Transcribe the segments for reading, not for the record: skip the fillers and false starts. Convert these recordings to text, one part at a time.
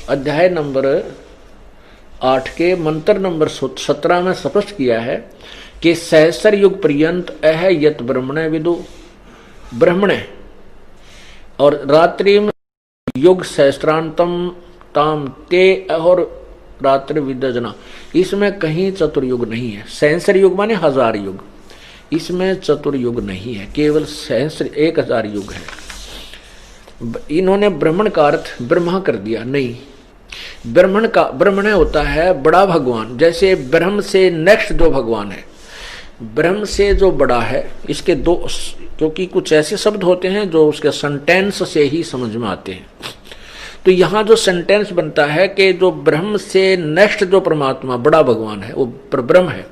अध्याय नंबर 8 के मंत्र नंबर 17 में स्पष्ट किया है कि सहस्र युग पर्यंत अह यत ब्रह्मणे विदु ब्रह्मणे, और रात्रि में युग सहस्त्रांतम ताम ते और रात्रि विदजना, इसमें कहीं चतुर्युग नहीं है। सहस्र युग माने 1000 युग, इसमें चतुर्युग नहीं है, केवल सहस्र 1000 युग है। इन्होंने ब्राह्मण का अर्थ ब्रह्मा कर दिया, नहीं। ब्रह्मण होता है बड़ा भगवान, जैसे ब्रह्म से नेक्स्ट जो भगवान है, ब्रह्म से जो बड़ा है, इसके दो, क्योंकि कुछ ऐसे शब्द होते हैं जो उसके सेंटेंस से ही समझ में आते हैं। तो यहाँ जो सेंटेंस बनता है कि जो ब्रह्म से नेक्स्ट जो परमात्मा बड़ा भगवान है वो ब्रह्म है,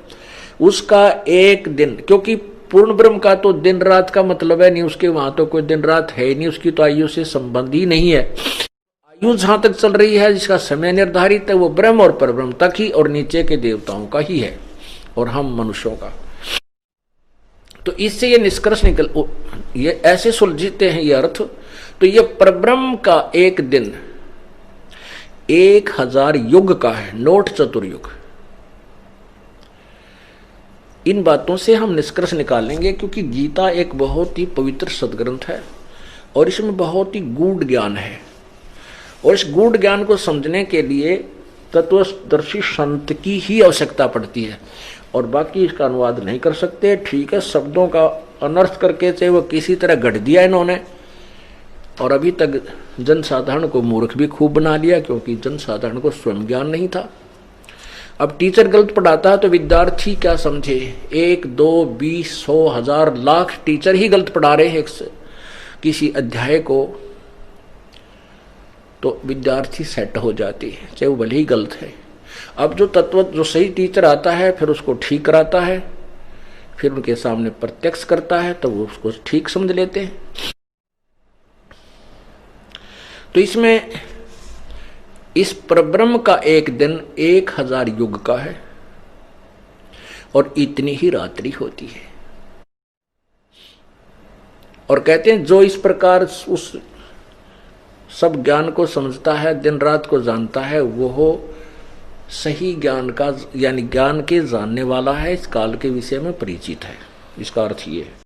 उसका एक दिन, क्योंकि पूर्ण ब्रह्म का तो दिन रात का मतलब है नहीं, उसके वहां तो कोई दिन रात है नहीं, उसकी तो आयु से संबंध ही नहीं है। आयु जहां तक चल रही है, जिसका समय निर्धारित है, वो ब्रह्म और परब्रह्म तक ही और नीचे के देवताओं का ही है और हम मनुष्यों का। तो इससे ये निष्कर्ष निकल, ये ऐसे सुलझते हैं ये अर्थ। तो ये परब्रह्म का एक दिन 1000 युग का है, नोट चतुर्युग। इन बातों से हम निष्कर्ष निकालेंगे, क्योंकि गीता एक बहुत ही पवित्र सदग्रंथ है और इसमें बहुत ही गूढ़ ज्ञान है, और इस गूढ़ ज्ञान को समझने के लिए तत्वदर्शी संत की ही आवश्यकता पड़ती है, और बाकी इसका अनुवाद नहीं कर सकते। ठीक है, शब्दों का अनर्थ करके चाहे वो किसी तरह गढ़ दिया इन्होंने, और अभी तक जनसाधारण को मूर्ख भी खूब बना लिया, क्योंकि जनसाधारण को स्वयं ज्ञान नहीं था। अब टीचर गलत पढ़ाता है तो विद्यार्थी क्या समझे, 1 2 20 100 1000 लाख टीचर ही गलत पढ़ा रहे हैं किसी अध्याय को, तो विद्यार्थी सेट हो जाती है, चाहे वो भले ही गलत है। अब जो तत्व, जो सही टीचर आता है, फिर उसको ठीक कराता है, फिर उनके सामने प्रत्यक्ष करता है, तो वो उसको ठीक समझ लेते हैं। तो इसमें इस परब्रह्म का एक दिन 1000 युग का है, और इतनी ही रात्रि होती है। और कहते हैं जो इस प्रकार उस सब ज्ञान को समझता है, दिन रात को जानता है, वो सही ज्ञान का, यानी ज्ञान के जानने वाला है, इस काल के विषय में परिचित है। इसका अर्थ ये है।